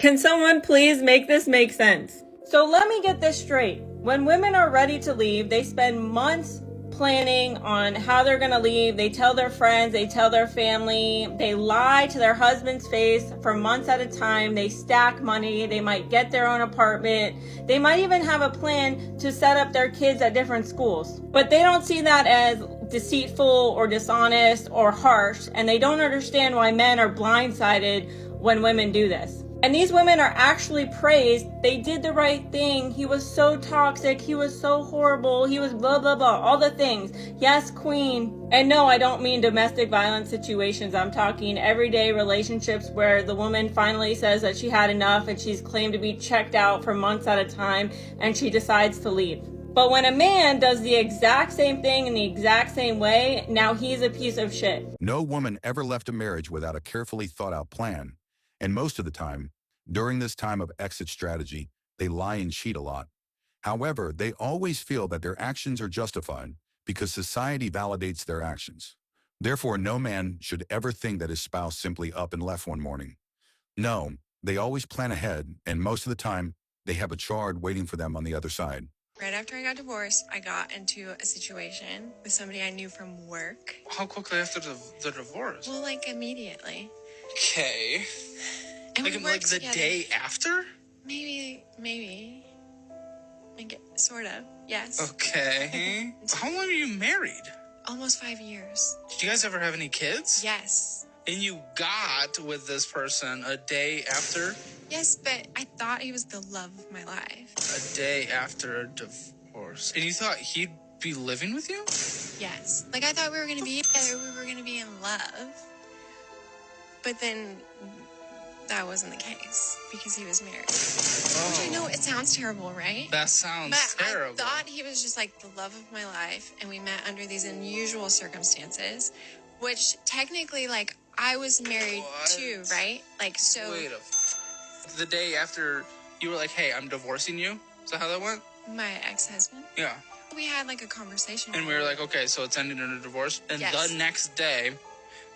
Can someone please make this make sense? So let me get this straight. When women are ready to leave, they spend months planning on how they're gonna leave. They tell their friends, they tell their family, they lie to their husband's face for months at a time. They stack money, they might get their own apartment. They might even have a plan to set up their kids at different schools. But they don't see that as deceitful or dishonest or harsh, and they don't understand why men are blindsided when women do this. And these women are actually praised. They did the right thing. He was so toxic. He was so horrible. He was blah, blah, blah. All the things. Yes, queen. And no, I don't mean domestic violence situations. I'm talking everyday relationships where the woman finally says that she had enough and she's claimed to be checked out for months at a time and she decides to leave. But when a man does the exact same thing in the exact same way, now he's a piece of shit. No woman ever left a marriage without a carefully thought out plan. And most of the time, during this time of exit strategy, they lie and cheat a lot. However, they always feel that their actions are justified because society validates their actions. Therefore, no man should ever think that his spouse simply up and left one morning. No, they always plan ahead, and most of the time, they have a chard waiting for them on the other side. Right after I got divorced, I got into a situation with somebody I knew from work. How quickly after the divorce? Well, like immediately. Okay. And Like we worked the together. day after? Maybe. Like, sort of, yes. Okay. How long are you married? Almost 5 years. Did you guys ever have any kids? Yes. And you got with this person a day after? Yes, but I thought he was the love of my life. A day after a divorce. And you thought he'd be living with you? Yes. Like, I thought we were going to be together. We were going to be in love. But then that wasn't the case because he was married. Oh. Which I know it sounds terrible, right? That sounds But terrible. I thought he was just like the love of my life, and we met under these unusual circumstances, which technically, like, I was married too, right? Like, so. Wait the day after you were like, hey, I'm divorcing you? Is that how that went? My ex-husband? Yeah. We had like a conversation. And we were like, okay, so it's ending in a divorce? And Yes. the next day,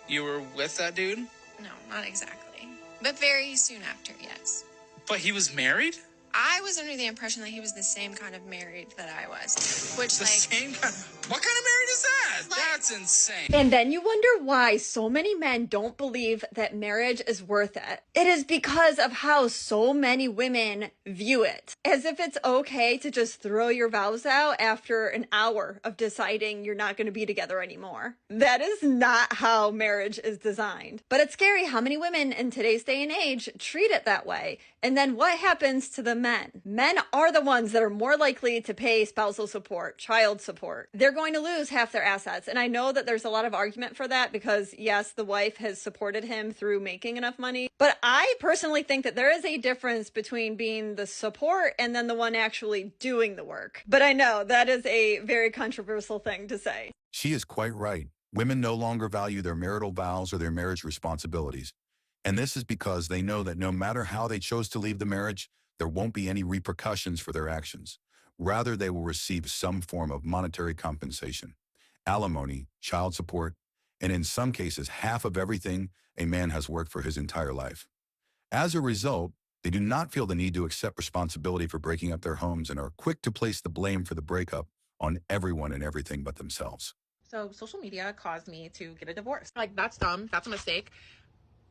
you were with that dude? No, not exactly. But very soon after, yes. But he was married? I was under the impression that he was the same kind of married that I was. Which, The like, same kind. What kind of married is that? Like- That's insane. And then you wonder why so many men don't believe that marriage is worth it. It is because of how so many women view it. As if it's okay to just throw your vows out after an hour of deciding you're not going to be together anymore. That is not how marriage is designed. But it's scary how many women in today's day and age treat it that way. And then what happens to the men? Men are the ones that are more likely to pay spousal support, child support. They're going to lose half their assets. And I know that there's a lot of argument for that because, yes, the wife has supported him through making enough money. But I personally think that there is a difference between being the support and then the one actually doing the work. But I know that is a very controversial thing to say. She is quite right. Women no longer value their marital vows or their marriage responsibilities. And this is because they know that no matter how they chose to leave the marriage, there won't be any repercussions for their actions. Rather, they will receive some form of monetary compensation, alimony, child support, and in some cases, half of everything a man has worked for his entire life. As a result, they do not feel the need to accept responsibility for breaking up their homes and are quick to place the blame for the breakup on everyone and everything but themselves. So social media caused me to get a divorce. Like, that's dumb. That's a mistake.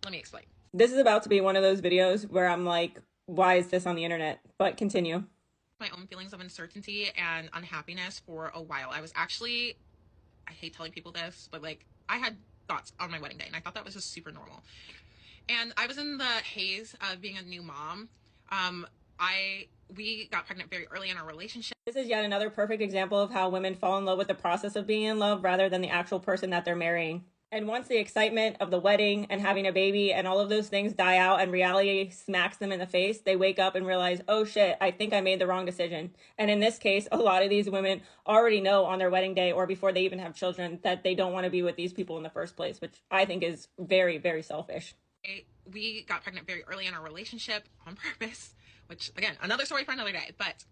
Let me explain. This is about to be one of those videos where I'm like, why is this on the internet? But continue. My own feelings of uncertainty and unhappiness for a while. I hate telling people this, but like, I had thoughts on my wedding day and I thought that was just super normal. And I was in the haze of being a new mom. We got pregnant very early in our relationship. This is yet another perfect example of how women fall in love with the process of being in love rather than the actual person that they're marrying. And once the excitement of the wedding and having a baby and all of those things die out and reality smacks them in the face, they wake up and realize, oh shit, I think I made the wrong decision. And in this case, a lot of these women already know on their wedding day or before they even have children that they don't want to be with these people in the first place, which I think is very, very selfish. We got pregnant very early in our relationship on purpose, which, again, another story for another day. But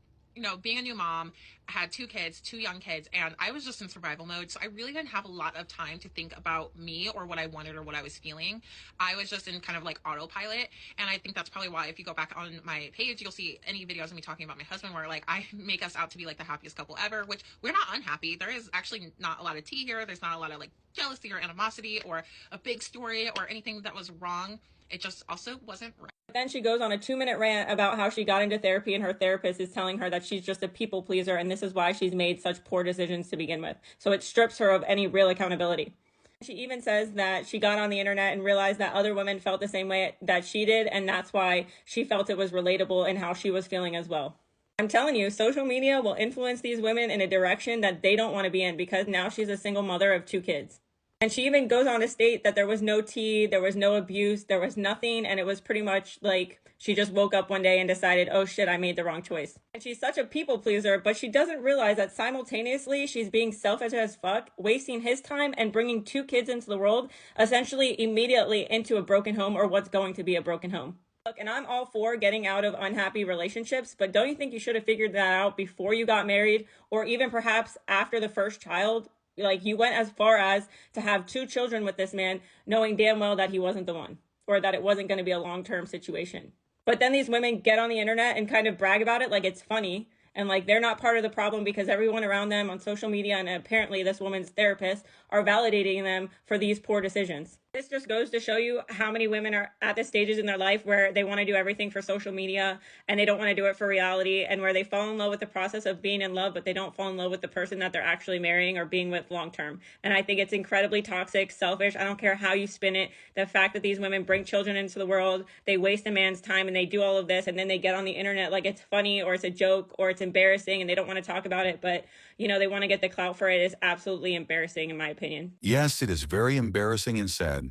being a new mom, I had 2 kids, 2 young kids, and I was just in survival mode. So I really didn't have a lot of time to think about me or what I wanted or what I was feeling. I was just in kind of like autopilot. And I think that's probably why, if you go back on my page, you'll see any videos of me talking about my husband where like I make us out to be like the happiest couple ever, which we're not unhappy. There is actually not a lot of tea here. There's not a lot of like jealousy or animosity or a big story or anything that was wrong. It just also wasn't right. Then she goes on a 2-minute rant about how she got into therapy and her therapist is telling her that she's just a people pleaser and this is why she's made such poor decisions to begin with. So it strips her of any real accountability. She even says that she got on the internet and realized that other women felt the same way that she did, and that's why she felt it was relatable in how she was feeling as well. I'm telling you, social media will influence these women in a direction that they don't want to be in, because now she's a single mother of 2 kids. And she even goes on to state that there was no tea, there was no abuse, there was nothing, and it was pretty much like she just woke up one day and decided, oh shit, I made the wrong choice. And she's such a people pleaser, but she doesn't realize that simultaneously she's being selfish as fuck, wasting his time and bringing 2 kids into the world, essentially immediately into a broken home, or what's going to be a broken home. Look, and I'm all for getting out of unhappy relationships, but don't you think you should have figured that out before you got married, or even perhaps after the first child? Like, you went as far as to have 2 children with this man, knowing damn well that he wasn't the one, or that it wasn't going to be a long-term situation. But then these women get on the internet and kind of brag about it like it's funny, and like they're not part of the problem because everyone around them on social media, and apparently this woman's therapist, are validating them for these poor decisions. This just goes to show you how many women are at the stages in their life where they want to do everything for social media and they don't want to do it for reality, and where they fall in love with the process of being in love, but they don't fall in love with the person that they're actually marrying or being with long term. And I think it's incredibly toxic, selfish. I don't care how you spin it. The fact that these women bring children into the world, they waste a man's time, and they do all of this, and then they get on the internet like it's funny or it's a joke or it's embarrassing, and they don't want to talk about it, but they want to get the clout for it. Is absolutely embarrassing in my opinion. Yes, it is very embarrassing and sad,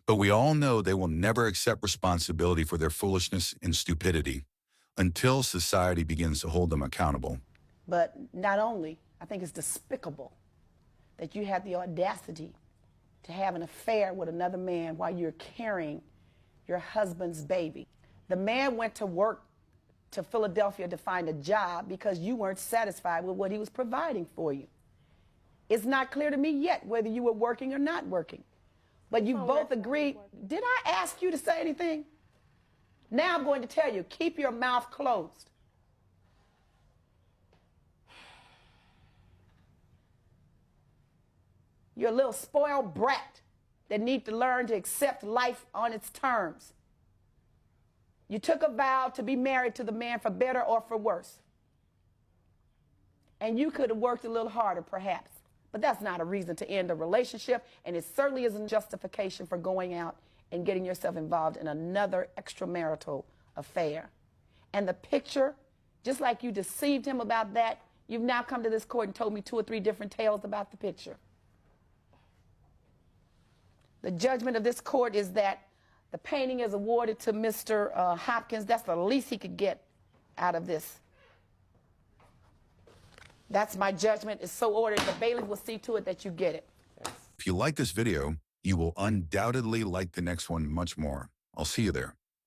but we all know they will never accept responsibility for their foolishness and stupidity until society begins to hold them accountable. But not only, I think it's despicable that you have the audacity to have an affair with another man while you're carrying your husband's baby. The man went to work to Philadelphia to find a job because you weren't satisfied with what he was providing for you. It's not clear to me yet whether you were working or not working. But you both agreed. Did I ask you to say anything? Now I'm going to tell you, keep your mouth closed. You're a little spoiled brat that needs to learn to accept life on its terms. You took a vow to be married to the man for better or for worse. And you could have worked a little harder, perhaps. But that's not a reason to end a relationship, and it certainly isn't justification for going out and getting yourself involved in another extramarital affair. And the picture, just like you deceived him about that, you've now come to this court and told me 2 or 3 different tales about the picture. The judgment of this court is that the painting is awarded to Mr. Hopkins. That's the least he could get out of this. That's my judgment. It's so ordered. The bailiff will see to it that you get it. If you like this video, you will undoubtedly like the next one much more. I'll see you there.